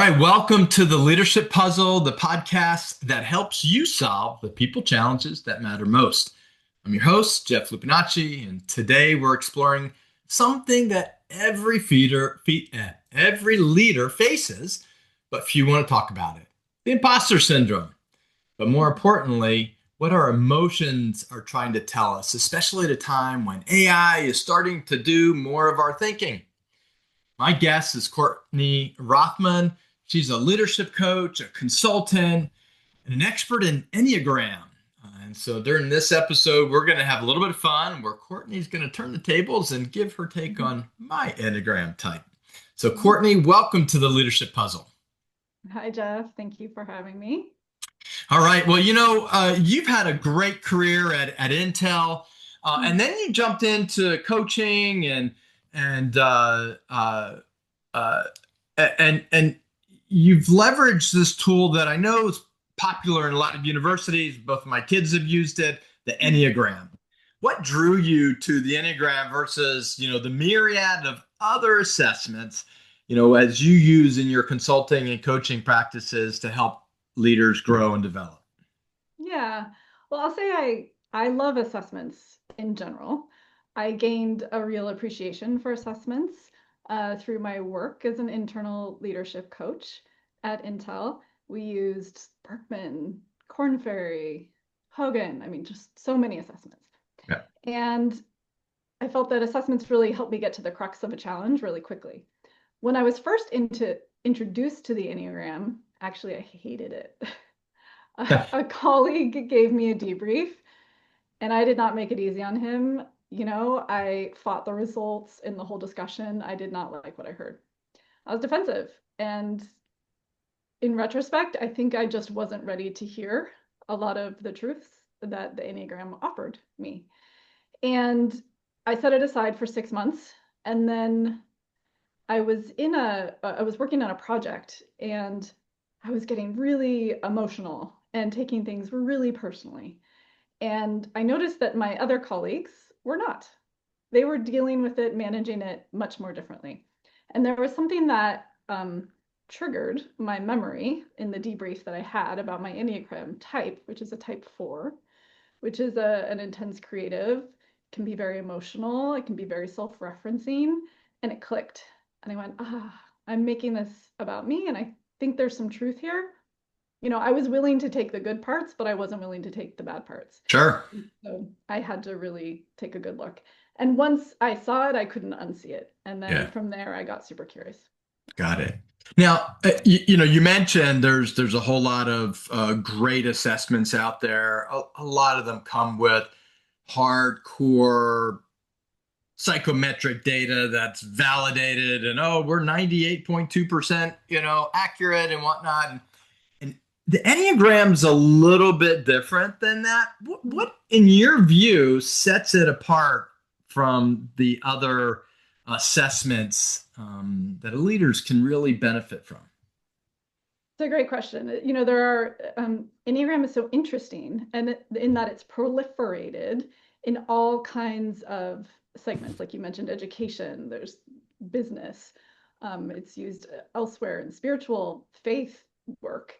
right, welcome to the Leadership Puzzle, the podcast that helps you solve the people challenges that matter most. I'm your host, Jeff Lupinacci, and today we're exploring something that every leader faces, but few want to talk about it: the imposter syndrome. But more importantly, what our emotions are trying to tell us, especially at a time when AI is starting to do more of our thinking. My guest is Cortney Rothman. She's a leadership coach, a consultant, and an expert in Enneagram. And so during this episode, we're going to have a little bit of fun where Courtney's going to turn the tables and give her take on my Enneagram type. So, Courtney, welcome to the Leadership Puzzle. Hi, Jeff. Thank you for having me. All right. Well, you've had a great career at Intel, and then you jumped into coaching and uh, and you've leveraged this tool that I know is popular in a lot of universities. Both of my kids have used it, the Enneagram. What drew you to the Enneagram versus, the myriad of other assessments, as you use in your consulting and coaching practices to help leaders grow and develop? Yeah. Well, I'll say I love assessments in general. I gained a real appreciation for assessments through my work as an internal leadership coach at Intel. We used Birkman, Korn Ferry, Hogan. I mean, just so many assessments. Yeah. And I felt that assessments really helped me get to the crux of a challenge really quickly. When I was first introduced to the Enneagram, actually, I hated it. A colleague gave me a debrief, and I did not make it easy on him. I fought the results in the whole discussion. I did not like what I heard. I was defensive. And in retrospect, I think I just wasn't ready to hear a lot of the truths that the Enneagram offered me. And I set it aside for 6 months. And then I was working on a project, and I was getting really emotional and taking things really personally. And I noticed that my other colleagues were not. They were dealing with it, managing it much more differently. And there was something that triggered my memory in the debrief that I had about my Enneagram type, which is a type 4, which is an intense creative, can be very emotional, it can be very self-referencing, and it clicked. And I went, I'm making this about me, and I think there's some truth here. I was willing to take the good parts, but I wasn't willing to take the bad parts. Sure. So I had to really take a good look. And once I saw it, I couldn't unsee it. And then Yeah. from there, I got super curious. Got it. Now, you mentioned there's a whole lot of great assessments out there. A lot of them come with hardcore psychometric data that's validated, and we're 98.2%, accurate and whatnot. And the Enneagram's a little bit different than that. What in your view, sets it apart from the other assessments that leaders can really benefit from? It's a great question. There are Enneagram is so interesting, and in that it's proliferated in all kinds of segments. Like you mentioned, education. There's business. It's used elsewhere in spiritual faith work,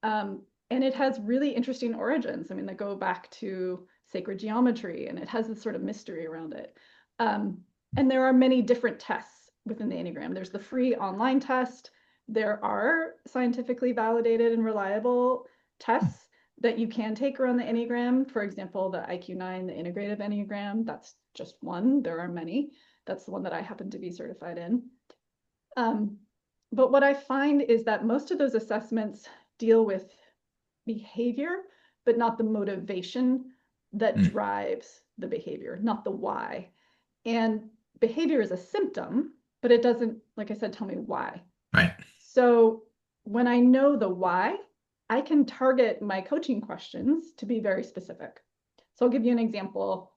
and it has really interesting origins. I mean, that go back to sacred geometry, and it has this sort of mystery around it. And there are many different tests within the Enneagram. There's the free online test. There are scientifically validated and reliable tests that you can take around the Enneagram. For example, the IQ9, the integrative Enneagram, that's just one. There are many. That's the one that I happen to be certified in. But what I find is that most of those assessments deal with behavior, but not the motivation that drives the behavior, not the why. And behavior is a symptom, but it doesn't, like I said, tell me why. Right. So when I know the why, I can target my coaching questions to be very specific. So I'll give you an example.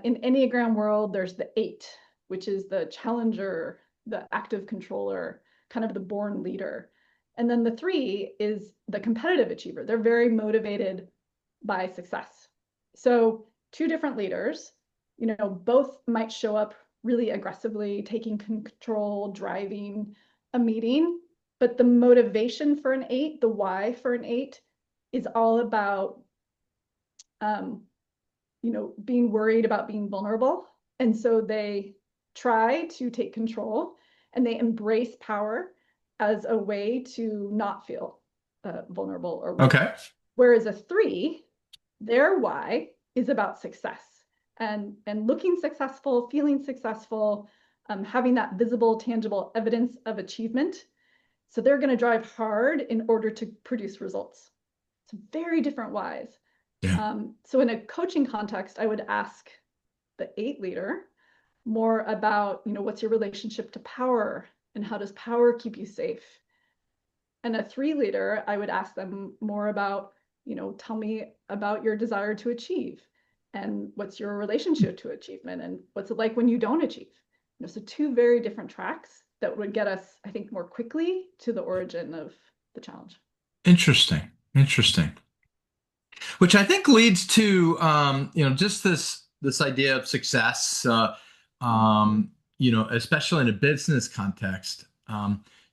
In Enneagram world, there's the 8, which is the challenger, the active controller, kind of the born leader. And then the 3 is the competitive achiever. They're very motivated by success. So 2 different leaders, both might show up really aggressively, taking control, driving a meeting, But the motivation for an 8, the why for an 8, is all about, being worried about being vulnerable. And so they try to take control and they embrace power as a way to not feel vulnerable or worried. Okay. Whereas a 3, their why is about success and looking successful, feeling successful, having that visible, tangible evidence of achievement. So they're going to drive hard in order to produce results. So very different whys. Yeah. So in a coaching context, I would ask the 8 leader more about, what's your relationship to power and how does power keep you safe? And a 3 leader, I would ask them more about, tell me about your desire to achieve and what's your relationship to achievement and what's it like when you don't achieve. So 2 very different tracks that would get us, I think, more quickly to the origin of the challenge. Interesting. Interesting. Which I think leads to just this idea of success. Especially in a business context.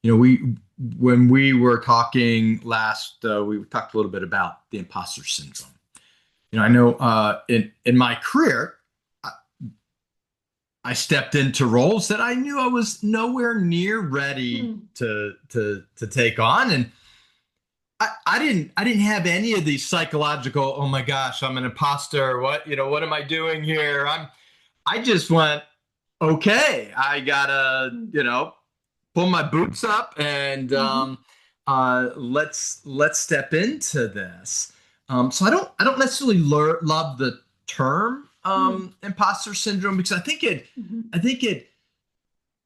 We when we were talking last, we talked a little bit about the imposter syndrome. I know in my career, I stepped into roles that I knew I was nowhere near ready to take on, and I didn't have any of these psychological, oh my gosh, I'm an imposter. What am I doing here? I just went, okay, I gotta, pull my boots up and let's step into this. So I don't necessarily love the term imposter syndrome, because I think it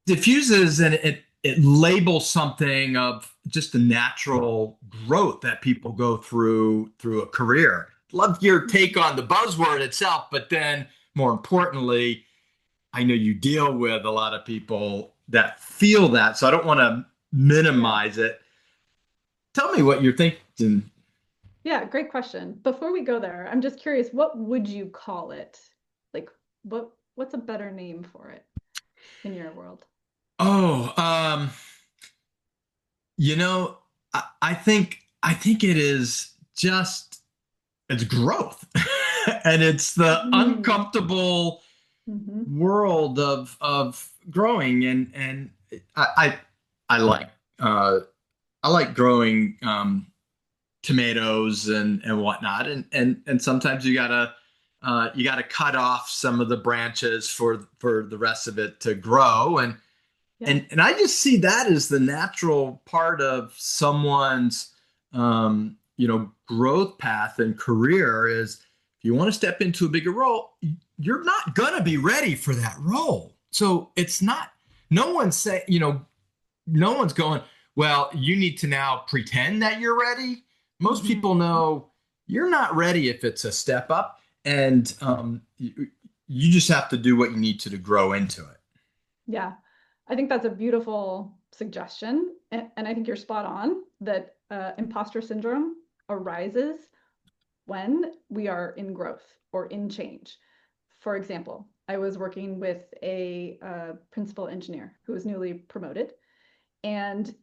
diffuses and it labels something of just the natural growth that people go through a career. Love your take on the buzzword itself, but then more importantly, I know you deal with a lot of people that feel that, so I don't want to minimize it. Tell me what you're thinking. Yeah, great question. Before we go there, I'm just curious, what would you call it? Like, what's a better name for it in your world? Oh, I think it is just it's growth, and it's the uncomfortable world of growing, and I I like I like growing tomatoes and whatnot, and sometimes you gotta cut off some of the branches for the rest of it to grow, and I just see that as the natural part of someone's growth path and career. Is if you want to step into a bigger role, you're not gonna be ready for that role. So it's not, no one's saying, no one's going, well, you need to now pretend that you're ready. Most people know you're not ready if it's a step up, and you just have to do what you need to grow into it. Yeah, I think that's a beautiful suggestion. And I think you're spot on that imposter syndrome arises when we are in growth or in change. For example, I was working with a principal engineer who was newly promoted, and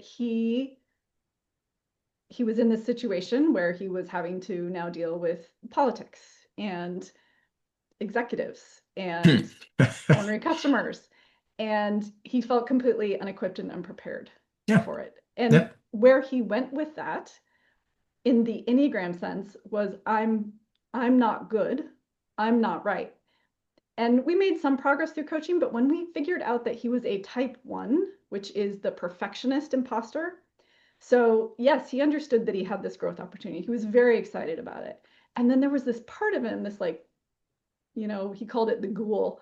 he was in this situation where he was having to now deal with politics and executives and ornery customers, and he felt completely unequipped and unprepared Yeah. for it. And Yep. where he went with that in the Enneagram sense was, I'm not good, I'm not right. And we made some progress through coaching, but when we figured out that he was a type 1, which is the perfectionist imposter, so yes, he understood that he had this growth opportunity. He was very excited about it. And then there was this part of him, this he called it the ghoul,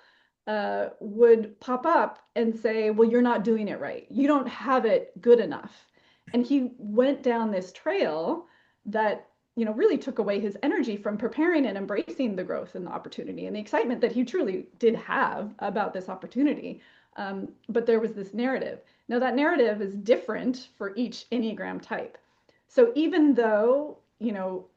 would pop up and say, well, you're not doing it right. You don't have it good enough. And he went down this trail that, really took away his energy from preparing and embracing the growth and the opportunity and the excitement that he truly did have about this opportunity. But there was this narrative. Now, that narrative is different for each Enneagram type. So even though,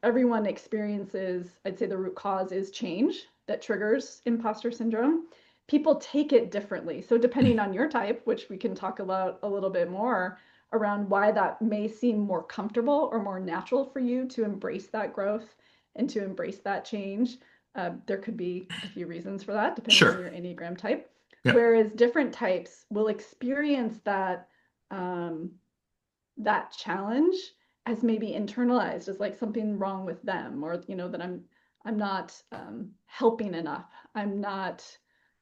everyone experiences, I'd say the root cause is change that triggers imposter syndrome, people take it differently. So depending on your type, which we can talk about a little bit more, around why that may seem more comfortable or more natural for you to embrace that growth and to embrace that change. There could be a few reasons for that, depending on Sure. your Enneagram type. Yeah. Whereas different types will experience um, that challenge as maybe internalized as like something wrong with them, or that I'm not helping enough, I'm not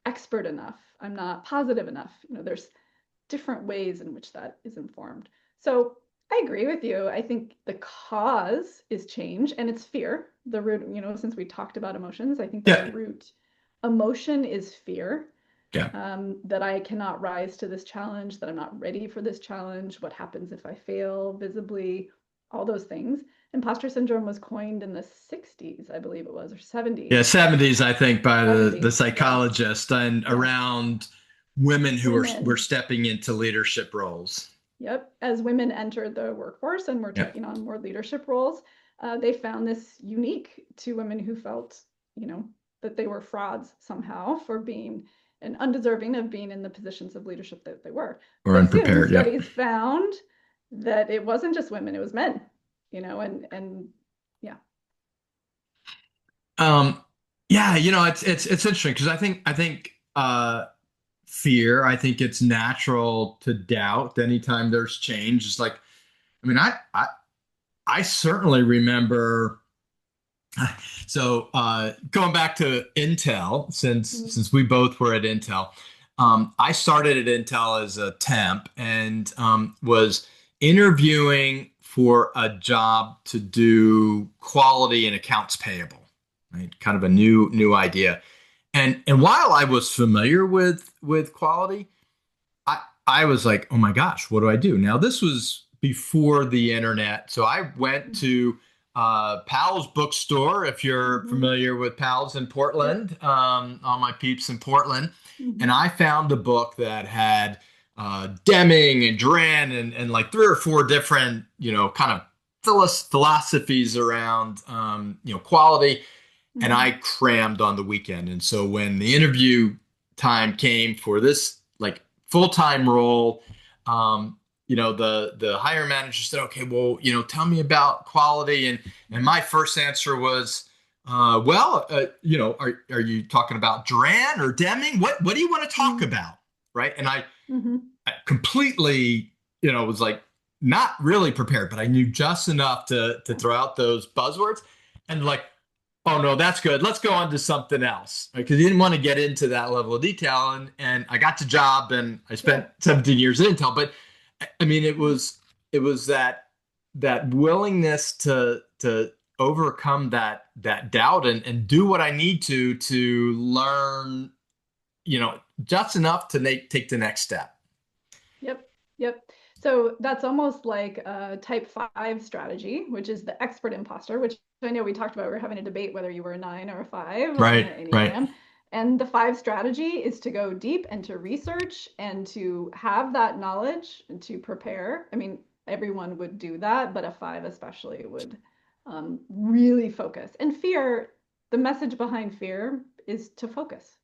expert enough, I'm not positive enough. There's different ways in which that is informed. So I agree with you. I think the cause is change, and it's fear. The root, since we talked about emotions, I think that Yeah. the root emotion is fear, Yeah. that I cannot rise to this challenge, that I'm not ready for this challenge. What happens if I fail visibly? All those things. Imposter syndrome was coined in the 60s, I believe it was, or Yeah, 70s. 70s, I think, by the 70s, yeah, psychologist, and yeah. around women who were Women, stepping into leadership roles. yep. As women entered the workforce and were Yeah. taking on more leadership roles, they found this unique to women who felt, that they were frauds somehow for being and undeserving of being in the positions of leadership that they were. Or But soon unprepared. Yeah. studies found that it wasn't just women, it was men, and yeah. Um, yeah, it's interesting because I think fear, I think it's natural to doubt anytime there's change. It's like, I mean, I certainly remember. So going back to Intel, Mhm. since we both were at Intel, I started at Intel as a temp and was interviewing for a job to do quality and accounts payable, right? Kind of a new idea. And while I was familiar with quality, I was like, oh my gosh, what do I do? Now, this was before the internet. So I went to Powell's bookstore, if you're Mhm. familiar with Powell's in Yep. Portland, all my peeps in Portland. And Mhm. I found a book that had Deming and Duran and like three or four different, kind of philosophies around, quality. And I Mhm. crammed on the weekend. And so when the interview time came for this like full-time role, the hiring manager said, okay, well, tell me about quality. And my first answer was, are you talking about Duran or Deming? What do you want to talk Mhm. about? Right. And Mhm. I completely, was like not really prepared, but I knew just enough to Yeah. throw out those buzzwords. And like, oh no, that's good. Let's go on to something else. Because he didn't want to get into that level of detail. And I got the job and I spent Yeah. 17 years at Intel. But I mean, Mhm. it was that willingness to overcome that doubt and do what I need to learn, just enough to take the next step. Yep. Yep. So that's almost like a type 5 strategy, which is the expert imposter, which I know we talked about. We are having a debate whether you were a 9 or a 5 on the Right, right. Enneagram. And the 5 strategy is to go deep and to research and to have that knowledge and to prepare. I mean, everyone would do that, but a 5 especially would really focus. And fear, the message behind fear is to focus.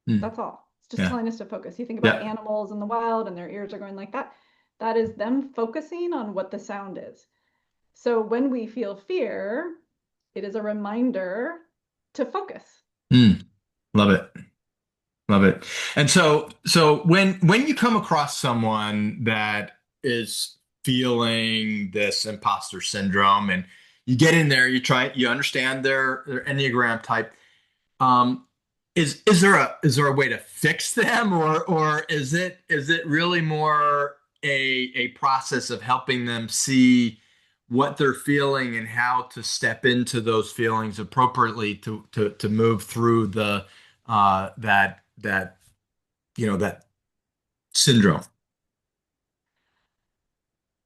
Hmm. That's all. It's just Yeah, telling us to focus. You think about yeah. animals in the wild and their ears are going like that. That is them focusing on what the sound is. So when we feel fear, it is a reminder to focus. Hmm. Love it. Love it. And so when you come across someone that is feeling this imposter syndrome and you get in there, you understand their Enneagram type, um, is there a way to fix them, or is it really more a process of helping them see what they're feeling and how to step into those feelings appropriately to move through the that syndrome.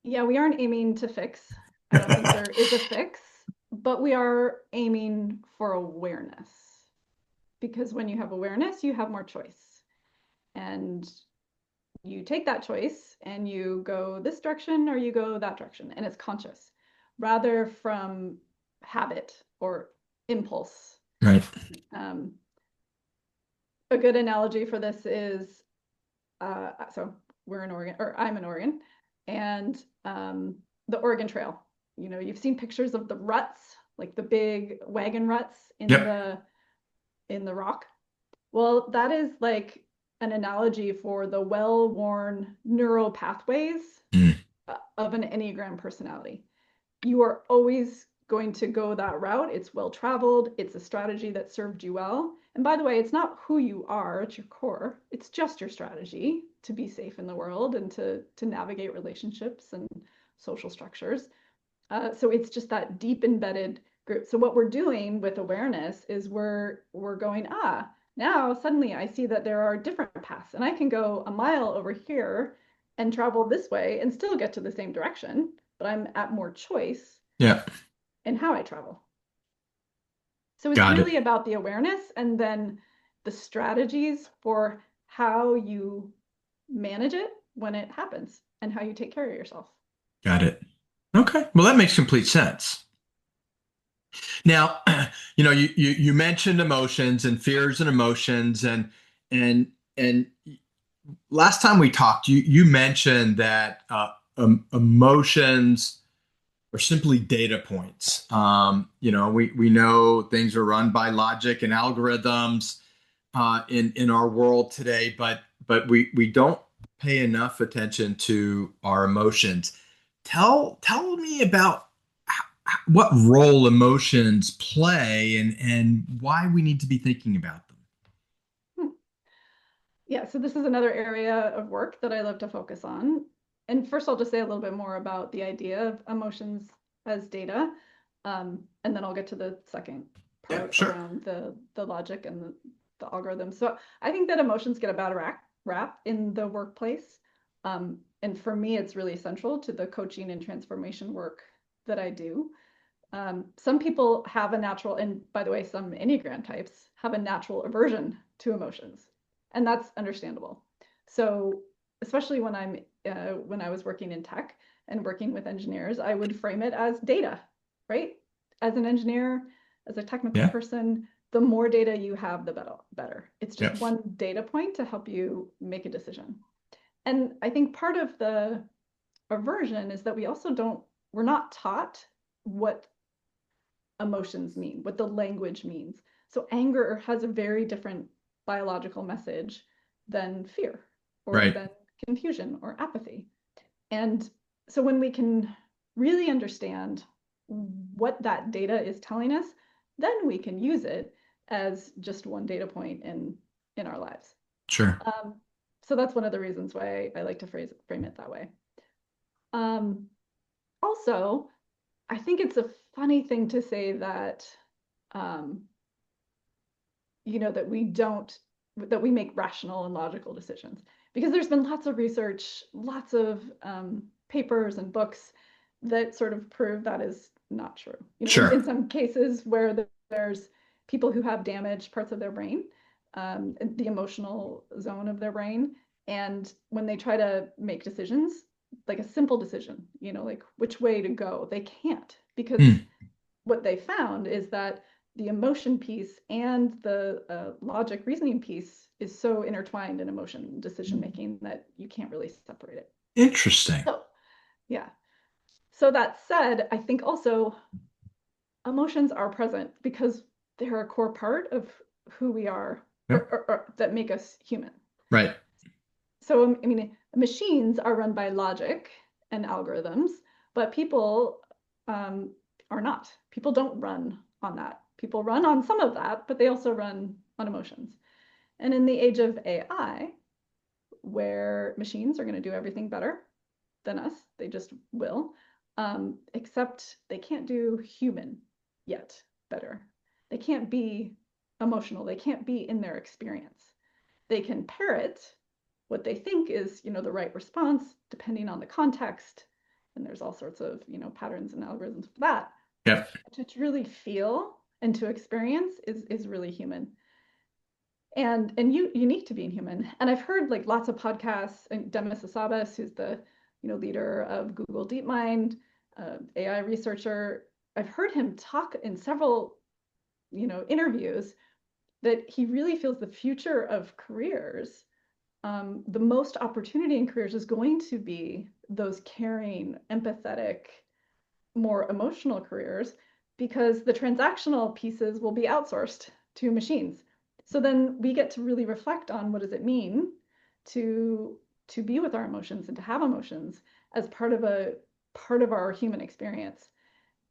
Yeah, we aren't aiming to fix. I don't think there is a fix, but we are aiming for awareness. Because when you have awareness, you have more choice. And you take that choice and you go this direction or you go that direction, and it's conscious rather from habit or impulse. Right. um, a good analogy for this is so we're in Oregon, or I'm in Oregon. and the Oregon Trail. You know, you've seen pictures of the ruts, like the big wagon ruts in the rock. Well, that is like an analogy for the well-worn neural pathways of an Enneagram personality. You are always going to go that route. It's well-traveled. It's a strategy that served you well. And by the way, it's not who you are at your core. It's just your strategy to be safe in the world and to navigate relationships and social structures. So it's just that deep embedded group. So what we're doing with awareness is we're going, now suddenly I see that there are different paths and I can go a mile over here and travel this way and still get to the same direction, but I'm at more choice in how I travel. So it's really about the awareness and then the strategies for how you manage it when it happens and how you take care of yourself. Got it. Okay. Well, that makes complete sense. Now, you mentioned emotions and fears and emotions and last time we talked, you mentioned that emotions are simply data points. We know things are run by logic and algorithms in our world today, but we don't pay enough attention to our emotions. Tell me about what role emotions play and why we need to be thinking about them. Yeah, so this is another area of work that I love to focus on. And first, I'll just say a little bit more about the idea of emotions as data, and then I'll get to the second part around the logic and the algorithm. So I think that emotions get a bad rap in the workplace. And for me, it's really central to the coaching and transformation work that I do. Some people have a natural, and by the way, some Enneagram types have a natural aversion to emotions, and that's understandable. So especially when I was working in tech and working with engineers, I would frame it as data, right? As an engineer, as a technical person, the more data you have, the better. It's just one data point to help you make a decision. And I think part of the aversion is that we're not taught what emotions mean, what the language means. So anger has a very different biological message than fear or than confusion or apathy. And so when we can really understand what that data is telling us, then we can use it as just one data point in our lives. Sure. So that's one of the reasons why I like to frame it that way. Also, I think it's a funny thing to say that, that we make rational and logical decisions, because there's been lots of research, lots of papers and books that sort of prove that is not true. In some cases where there's people who have damaged parts of their brain, the emotional zone of their brain, and when they try to make decisions, like a simple decision, like which way to go, they can't, because what they found is that the emotion piece and the logic reasoning piece is so intertwined in emotion decision making that you can't really separate it. Interesting. So, yeah. So that said, I think also emotions are present because they're a core part of who we are, or that make us human. Right. So, I mean, machines are run by logic and algorithms, but people are not. People don't run on that. People run on some of that, but they also run on emotions. And in the age of AI, where machines are going to do everything better than us, they just will, except they can't do human yet better. They can't be emotional. They can't be in their experience. They can parrot what they think is, the right response, depending on the context. And there's all sorts of, patterns and algorithms for that. Yep. To really feel and to experience is really human. And unique to being human. And I've heard like lots of podcasts, and Demis Hassabis, who's the, leader of Google DeepMind, AI researcher, I've heard him talk in several, interviews that he really feels the future of careers, the most opportunity in careers is going to be those caring, empathetic, more emotional careers because the transactional pieces will be outsourced to machines. So then we get to really reflect on what does it mean to be with our emotions and to have emotions as part of our human experience.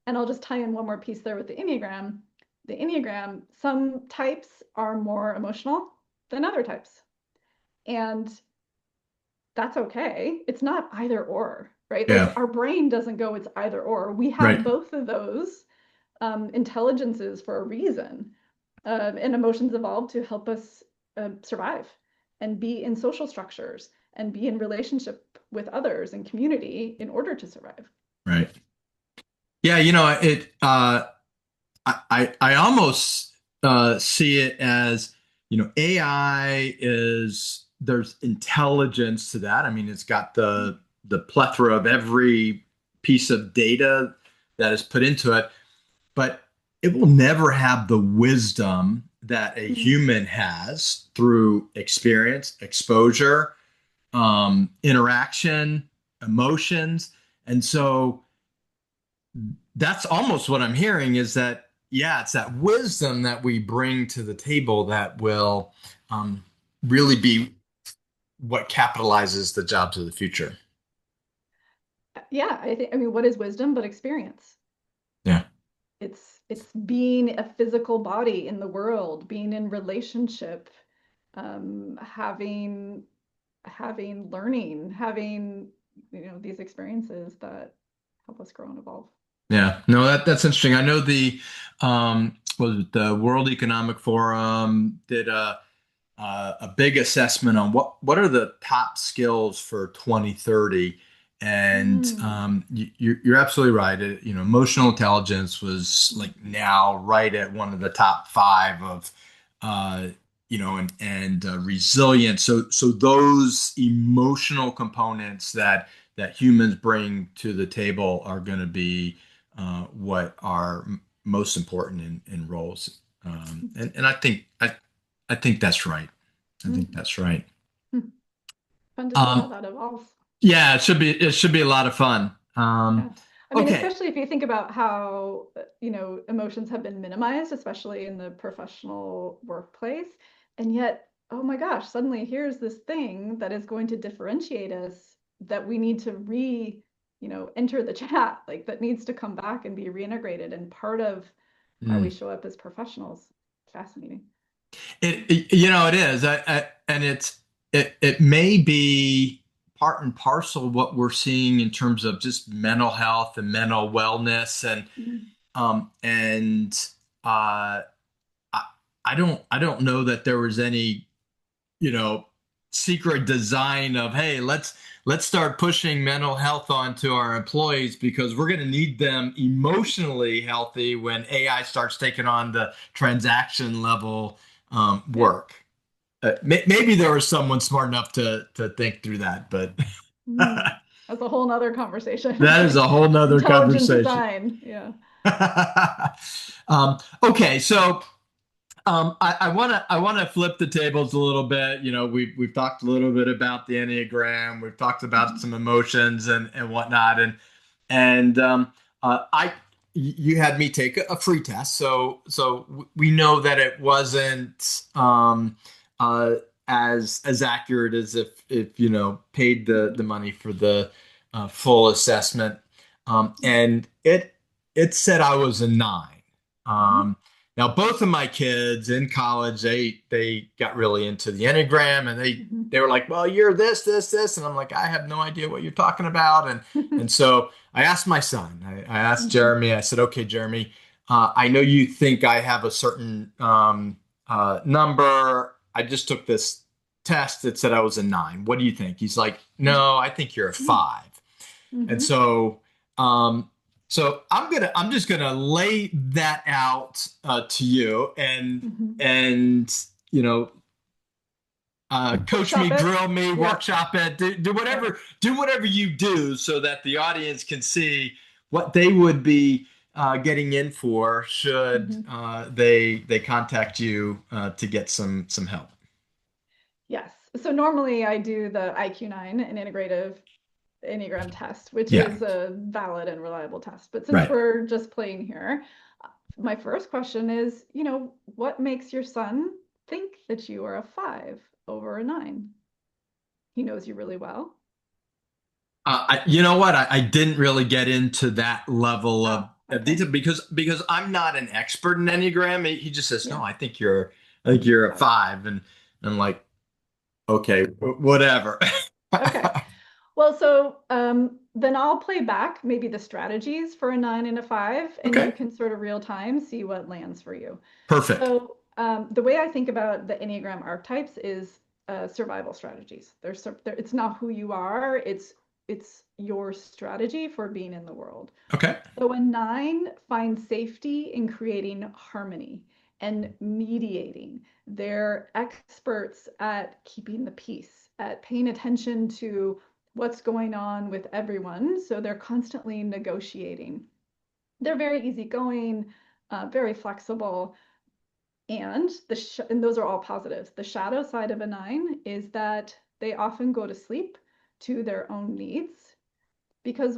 And I'll just tie in one more piece there with the Enneagram. The Enneagram, some types are more emotional than other types. And that's okay. It's not either or, right? Like Yeah. our brain doesn't go, it's either or. We have Right. both of those intelligences for a reason. And emotions evolved to help us survive and be in social structures and be in relationship with others and community in order to survive. Right. Yeah. I almost see it as, AI is, there's intelligence to that. I mean, it's got the plethora of every piece of data that is put into it, but it will never have the wisdom that a Mm-hmm. human has through experience, exposure, interaction, emotions. And so that's almost what I'm hearing is that, yeah, it's that wisdom that we bring to the table that will really be what capitalizes the jobs of the future. Yeah, I mean, what is wisdom but experience? Yeah. It's being a physical body in the world, being in relationship, having learning, having these experiences that help us grow and evolve. Yeah. No, that's interesting. I know was it the World Economic Forum did a big assessment on what are the top skills for 2030. And Mm, you're absolutely right. Emotional intelligence was like now right at one of the top five of, uh, and resilience. So those emotional components that humans bring to the table are going to be what are most important in roles. And I think that's right. I think mm, that's right. mm. Fun to see how Um, that evolves. yeah, it should be a lot of fun. Yeah. I mean, Okay. especially if you think about how, emotions have been minimized, especially in the professional workplace. And yet, oh my gosh, suddenly here's this thing that is going to differentiate us that we need to enter the chat, like that needs to come back and be reintegrated and part of how we Mm. show up as professionals. Fascinating. It is. And it may be part and parcel of what we're seeing in terms of just mental health and mental wellness Mm, and uh, I, I don't know that there was any you know secret design of, hey, let's start pushing mental health onto our employees because we're going to need them emotionally healthy when AI starts taking on the transaction level yeah. work. Maybe there was someone smart enough to think through that, but Mm. That's a whole nother conversation, that is right? a whole nother Intelligent conversation. design. Yeah. Okay, so I want to flip the tables a little bit. We've talked a little bit about the Enneagram. We've talked about Mhm. some emotions and whatnot. And I you had me take a free test, so we know that it wasn't uh, as accurate as if paid the money for the full assessment. And it said I was a nine. Mhm. Now, both of my kids in college, they got really into the Enneagram, and they Mhm. were like, "Well, you're this, this, this," and I'm like, "I have no idea what you're talking about." And so I asked my son, I asked Mhm. Jeremy, I said, "Okay, Jeremy, I know you think I have a certain number. I just took this test that said I was a nine. What do you think?" He's like, "No, I think you're a Mhm. five." And Mhm. um, so I'm just gonna lay that out to you, and Mhm. and you know, coach me, Workshop it. drill me, Yeah. workshop it, do Yeah. whatever you do, so that the audience can see what they would be getting in for should Mhm. they contact you to get some help. Yes. So normally I do the IQ9 and integrative Enneagram test, which Yeah. is a valid and reliable test. But since Right. we're just playing here, my first question is, what makes your son think that you are a 5 over a 9? He knows you really well. You know what? I didn't really get into that level Oh, of okay. detail because I'm not an expert in Enneagram. He just says, "No, Yeah. I think you're a 5. 5," and I'm like, "Okay, whatever." Okay. Well, so then I'll play back maybe the strategies for a 9 and a 5, and you Okay, can sort of real time see what lands for you. perfect. So the way I think about the Enneagram archetypes is survival strategies. It's not who you are, it's your strategy for being in the world. Okay, So a 9 finds safety in creating harmony and mediating. They're experts at keeping the peace, at paying attention to what's going on with everyone. So they're constantly negotiating. They're very easygoing, very flexible, and those are all positives. The shadow side of a 9 is that they often go to sleep to their own needs, because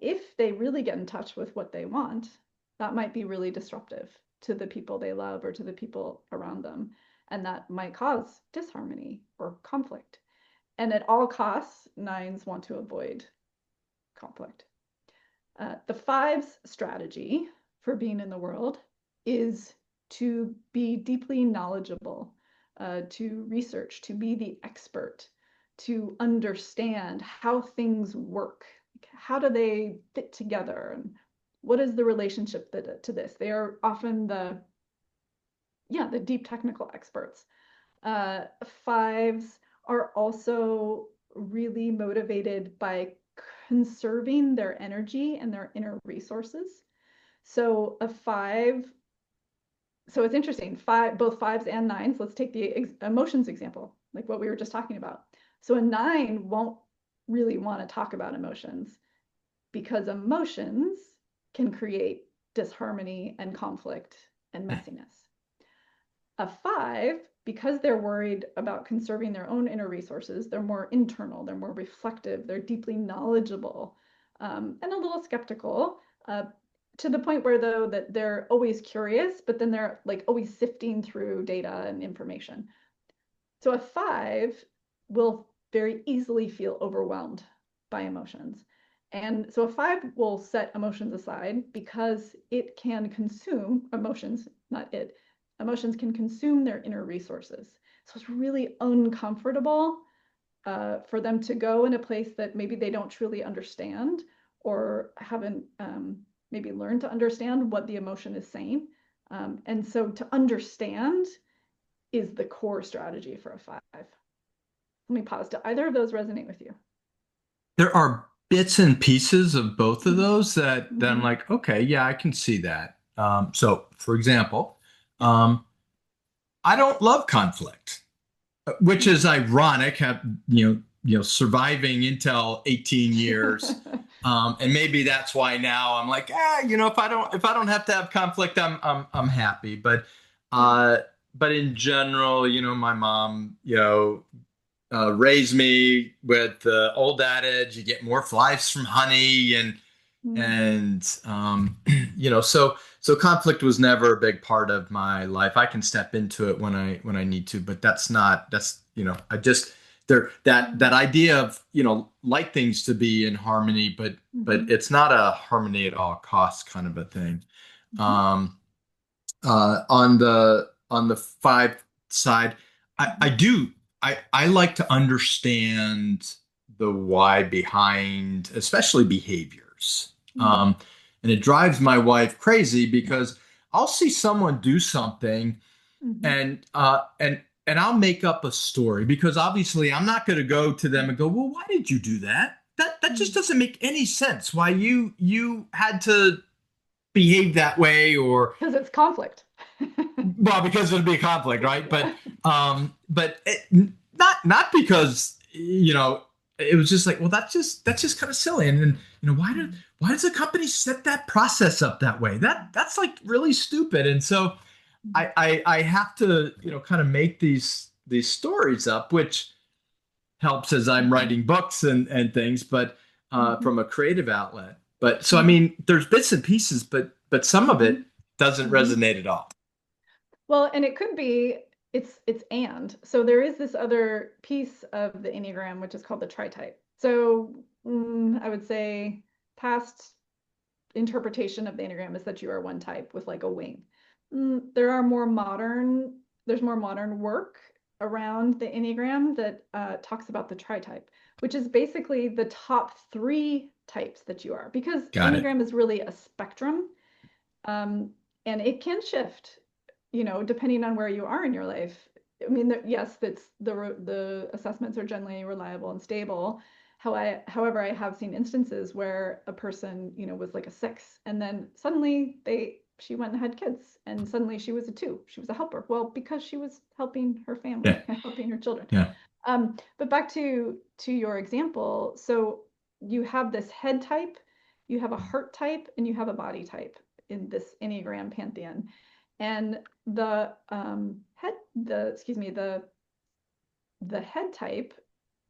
if they really get in touch with what they want, that might be really disruptive to the people they love or to the people around them. And that might cause disharmony or conflict. And at all costs, 9s want to avoid conflict. The 5's strategy for being in the world is to be deeply knowledgeable, to research, to be the expert, to understand how things work. How do they fit together? And what is the relationship to this? They are often the deep technical experts. 5s are also really motivated by conserving their energy and their inner resources. So it's interesting. Both 5s and 9s. Let's take the emotions example, like what we were just talking about. So a 9 won't really want to talk about emotions because emotions can create disharmony and conflict and messiness. A 5, because they're worried about conserving their own inner resources, they're more internal, they're more reflective, they're deeply knowledgeable, and a little skeptical, to the point where, though, that they're always curious, but then they're like always sifting through data and information. So a 5 will very easily feel overwhelmed by emotions. And so a 5 will set emotions aside because it can consume emotions, not it. Emotions can consume their inner resources. So it's really uncomfortable for them to go in a place that maybe they don't truly understand or haven't maybe learned to understand what the emotion is saying. And so to understand is the core strategy for a 5. Let me pause. Do either of those resonate with you? there are bits and pieces of both of Mm-hmm. those that I'm like, okay, yeah, I can see that. So, for example, Yeah. um, I don't love conflict, which is ironic. Have surviving Intel 18 years, and maybe that's why now I'm like, if I don't have to have conflict, I'm happy. Yeah. Uh, but in general, my mom, raised me with the old adage, you get more flies from honey, Mm-hmm. and so conflict was never a big part of my life. I can step into it when I need to, but that's I just there that idea of like things to be in harmony, but Mm-hmm. it's not a harmony at all costs kind of a thing. Mm-hmm. um on the 5 side, I Mm-hmm. do I like to understand the why behind especially behaviors. Mm-hmm. And it drives my wife crazy because I'll see someone do something Mm-hmm. and I'll make up a story because obviously I'm not going to go to them and go, well, why did you do that? That just doesn't make any sense. Why you had to behave that way, or Because it's conflict. well, because there'd be a conflict, right? Yeah. But not because it was just like, well, that's just kind of silly. And then why does a company set that process up that way? That's like really stupid. And so I have to kind of make these stories up, which helps as I'm Mm-hmm. writing books and things. But Mhm. from a creative outlet. But so I Mhm. mean, there's bits and pieces, but some of it Mhm. doesn't Mhm. resonate at all. Well, and it could be it's and so there is this other piece of the Enneagram which is called the tri-type. So I would say past interpretation of the Enneagram is that you are one type with like a wing. There are there's more modern work around the Enneagram that talks about the tri-type, which is basically the top three types that you are, because Got it. Enneagram is really a spectrum, um, and it can shift, depending on where you are in your life. I mean, yes, that's the assessments are generally reliable and stable. However, I have seen instances where a person, was like a 6, and then suddenly she went and had kids, and suddenly she was a 2. She was a helper. Well, because she was helping her Yeah. family, helping her children. Yeah. But back to your example, so you have this head type, you have a heart type, and you have a body type in this Enneagram pantheon. And the head type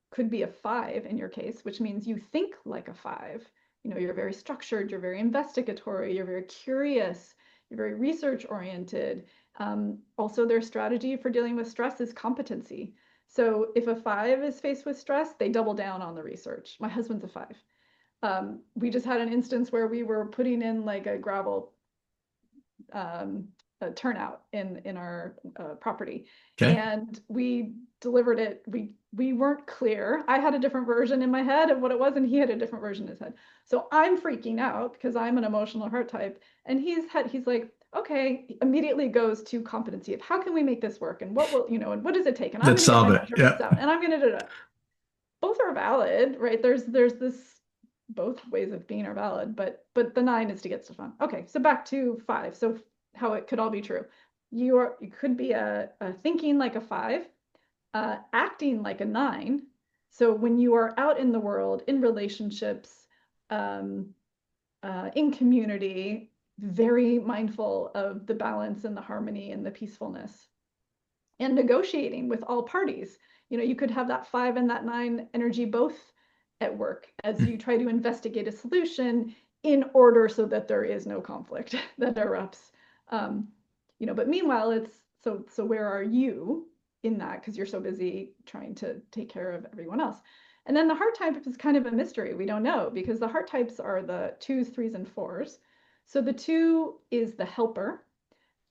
could be a 5 in your case, which means you think like a 5. You're very structured, you're very investigatory, you're very curious, you're very research oriented. Also, their strategy for dealing with stress is competency. So if a 5 is faced with stress, they double down on the research. My husband's a 5. We just had an instance where we were putting in like a gravel turnout in our property, Okay. and we delivered it. We weren't clear. I had a different version in my head of what it was, and he had a different version in his head. So I'm freaking out because I'm an emotional heart type, and he's like, okay, immediately goes to competency of how can we make this work, and what will and what does it take, and I'm Let's going to get my solve it. Yeah. measurements out, and I'm going to do that. Both are valid, right? There's this, both ways of being are valid, but the 9 is to get stuff on. Okay, so back to 5. So how it could all be true. You could be a thinking like a 5, acting like a 9. So when you are out in the world, in relationships, um, in community, very mindful of the balance and the harmony and the peacefulness, and negotiating with all parties. You could have that 5 and that 9 energy both at work as you try to investigate a solution in order so that there is no conflict that erupts. Um, but meanwhile, it's so where are you in that? Because you're so busy trying to take care of everyone else. And then the heart type is kind of a mystery. We don't know because the heart types are the 2s, 3s, and 4s. So the 2 is the helper,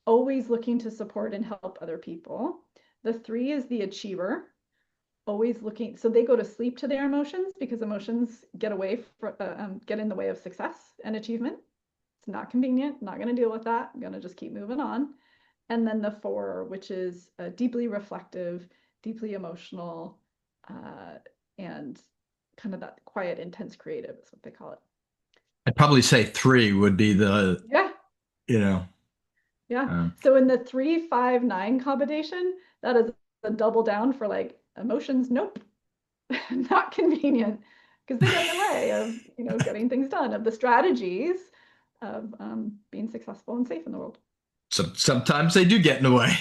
always looking to support and help other people. The 3 is the achiever, always looking. So they go to sleep to their emotions because emotions get in the way of success and achievement. It's not convenient. Not going to deal with that. I'm going to just keep moving on. And then the 4, which is deeply reflective, deeply emotional, and kind of that quiet, intense creative is what they call it. I'd probably say 3 would be Yeah, you know, yeah. um, So in the 3-5-9 combination, that is a double down for like emotions. Nope, not convenient because they get in the way of getting things done, of the strategies of being successful and safe in the world. sometimes they do get in the way.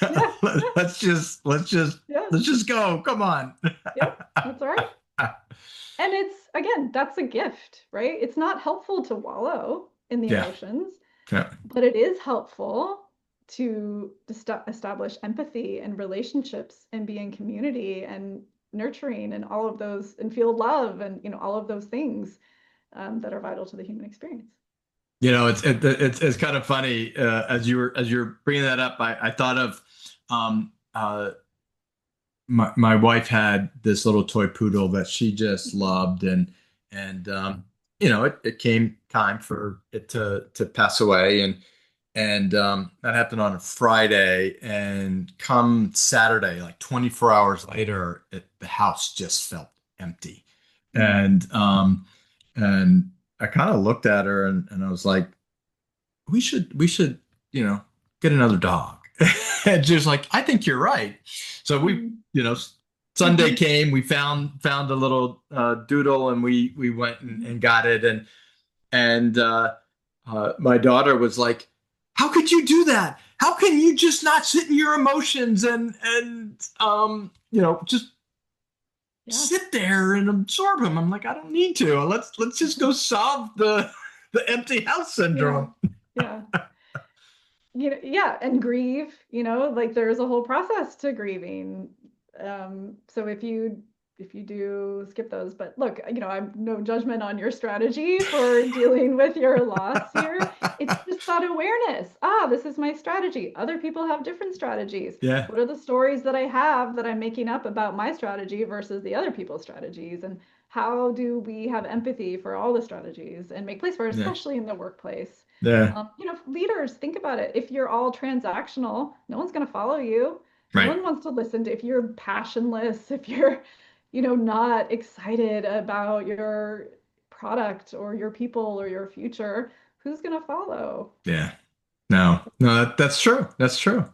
Yeah, yeah, Let's just yeah, let's just go. Come on. yep. That's all right. And it's again, that's a gift, right? It's not helpful to wallow in the Yeah. emotions, Yeah. but it is helpful to establish empathy and relationships and be in community and nurturing and all of those and feel love and all of those things that are vital to the human experience. It's kind of funny as you're bringing that up. I thought of um, my wife had this little toy poodle that she just loved, and it came time for it to pass away, and that happened on a Friday, and come Saturday, like 24 hours later, the house just felt empty, Mm. and I kind of looked at her and I was like, we should you know get another dog. And she was like, I think you're right. So we Mm. you know Sunday Mhm. came, we found a little doodle, and we went and got it, and my daughter was like, how could you do that? How can you just not sit in your emotions and just Yeah. sit there and absorb them. I'm like, I don't need to. Let's just go solve the empty house Yeah. syndrome. Yeah. Yeah, and grieve, like there's a whole process to grieving. So if you do skip those, but look, I'm no judgment on your strategy for dealing with your loss here. It's just that awareness. This is my strategy. Other people have different strategies. Yeah. What are the stories that I have that I'm making up about my strategy versus the other people's strategies? And how do we have empathy for all the strategies and make place for it, Yeah. especially in the workplace? Yeah. Leaders, think about it. If you're all transactional, no one's going to follow you. No Right. one wants to listen to if you're passionless, if you're, not excited about your product or your people or your future, who's going to follow? Yeah. No, no, that's true. That's true.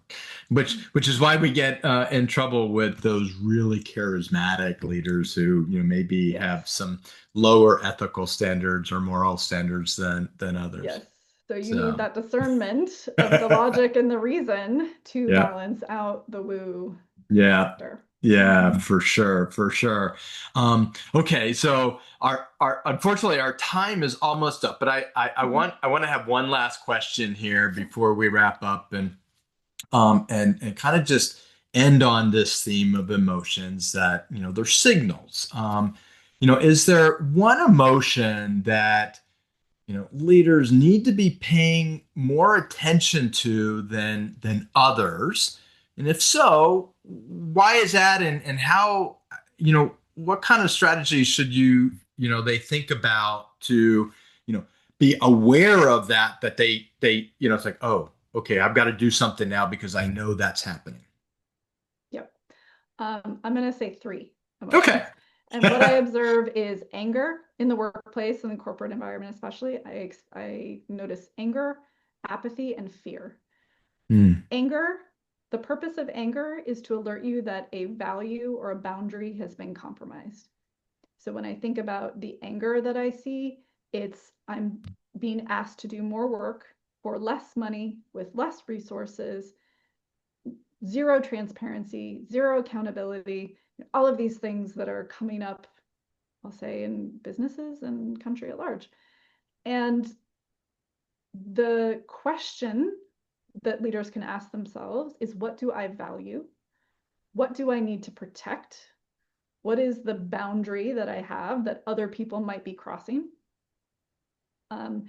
Which is why we get in trouble with those really charismatic leaders who, maybe Yes. have some lower ethical standards or moral standards than others. Yes. So you need So, that discernment of the logic and the reason to yeah, balance out the woo yeah, factor. yeah, for sure, for sure. Okay, so our unfortunately our time is almost up, but I want to have one last question here before we wrap up, and kind of just end on this theme of emotions that they're signals. Is there one emotion that leaders need to be paying more attention to than others? And if so, why is that? And how, what kind of strategies should they think about to, be aware of that they, it's like, oh, okay, I've got to do something now because I know that's happening. Yep. I'm going to say three Okay. emotions. And what I observe is anger in the workplace and the corporate environment, especially. I notice anger, apathy, and fear. Hmm. Anger, the purpose of anger is to alert you that a value or a boundary has been compromised. So when I think about the anger that I see, it's I'm being asked to do more work for less money with less resources, zero transparency, zero accountability, all of these things that are coming up, I'll say, in businesses and country at large. And the question that leaders can ask themselves is, what do I value? What do I need to protect? What is the boundary that I have that other people might be crossing? Um,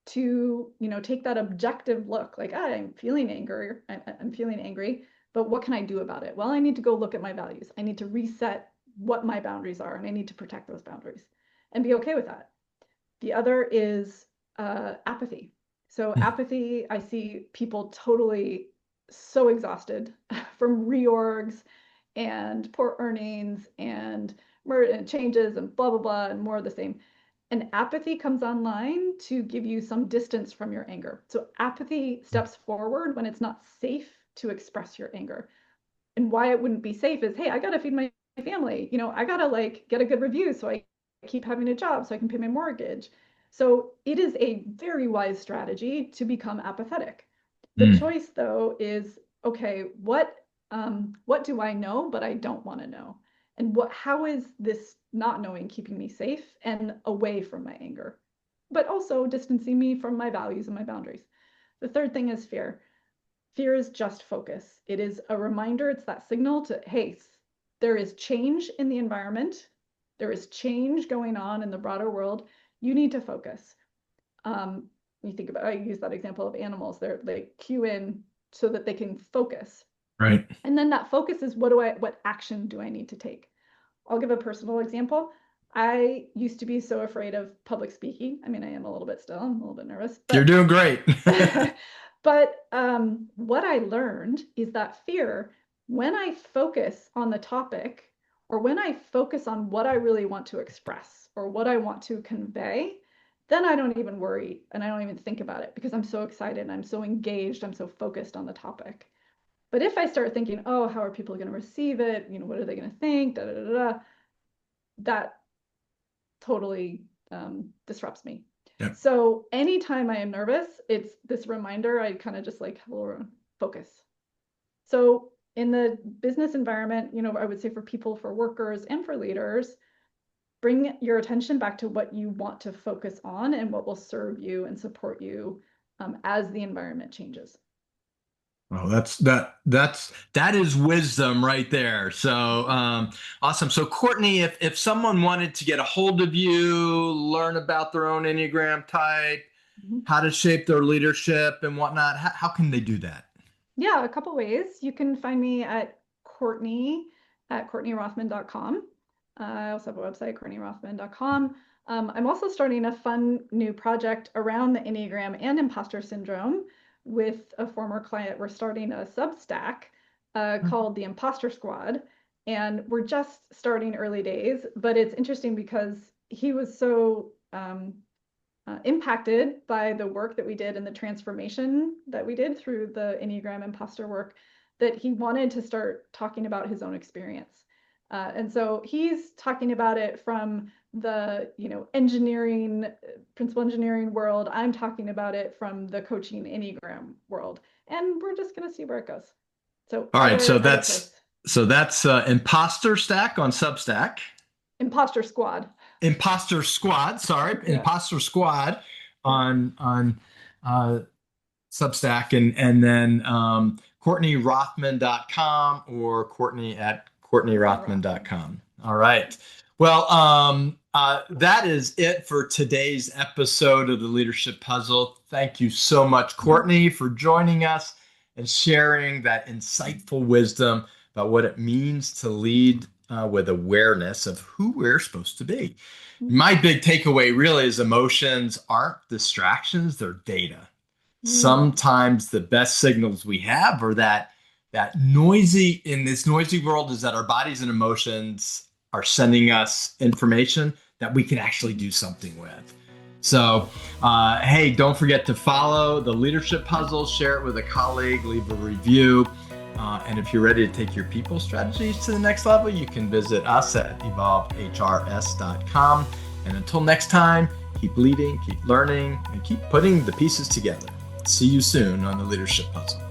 to take that objective look, like, I'm feeling angry, I'm feeling angry, but what can I do about it? Well, I need to go look at my values. I need to reset what my boundaries are, and I need to protect those boundaries and be okay with that. The other is apathy. So apathy, I see people totally so exhausted from reorgs and poor earnings and changes and blah blah blah and more of the same. And apathy comes online to give you some distance from your anger. So apathy steps forward when it's not safe to express your anger. And why it wouldn't be safe is, hey, I got to feed my family. I got to like get a good review so I keep having a job so I can pay my mortgage. So it is a very wise strategy to become apathetic. The Mm. choice though is, okay, what do I know but I don't want to know? And how is this not knowing keeping me safe and away from my anger, but also distancing me from my values and my boundaries? The third thing is fear. Fear is just focus. It is a reminder, it's that signal to, hey, there is change in the environment. There is change going on in the broader world. You need to focus. You think about, I use that example of animals. They cue in so that they can focus. Right. And then that focus is, what action do I need to take? I'll give a personal example. I used to be so afraid of public speaking. I mean, I am a little bit still, I'm a little bit nervous, You're but doing great. but what I learned is that fear, when I focus on the topic or when I focus on what I really want to express or what I want to convey, then I don't even worry and I don't even think about it because I'm so excited and I'm so engaged, I'm so focused on the topic. But if I start thinking, oh, how are people going to receive it? What are they going to think? Da, da, da, da, that totally disrupts me. Yep. So anytime I am nervous, it's this reminder. I kind of just like, focus. So in the business environment, I would say for people, for workers, and for leaders, bring your attention back to what you want to focus on and what will serve you and support you as the environment changes. Oh, that is wisdom right there. So awesome. So Cortney, if someone wanted to get a hold of you, learn about their own Enneagram type, how to shape their leadership and whatnot, how can they do that? Yeah, a couple ways. You can find me at Cortney at CortneyRothman.com. I also have a website, CortneyRothman.com. I'm also starting a fun new project around the Enneagram and imposter syndrome with a former client. We're starting a Substack called the Imposter Squad. And we're just starting early days, but it's interesting because he was so impacted by the work that we did and the transformation that we did through the Enneagram imposter work that he wanted to start talking about his own experience. And so he's talking about it from the engineering, principal engineering world. I'm talking about it from the coaching Enneagram world. And we're just going to see where it goes. So all right, so that's Imposter Stack on Substack. Imposter Squad. Imposter Squad, sorry, yeah. Imposter Squad on Substack, and then CortneyRothman.com or Cortney at CortneyRothman.com. All right. Well, that is it for today's episode of the Leadership Puzzle. Thank you so much, Cortney, for joining us and sharing that insightful wisdom about what it means to lead with awareness of who we're supposed to be. My big takeaway really is emotions aren't distractions, they're data. Sometimes the best signals we have are that noisy, in this noisy world, is that our bodies and emotions are sending us information that we can actually do something with. So, hey, don't forget to follow the Leadership Puzzle, share it with a colleague, leave a review. And if you're ready to take your people strategies to the next level, you can visit us at evolvehrs.com. And until next time, keep leading, keep learning, and keep putting the pieces together. See you soon on the Leadership Puzzle.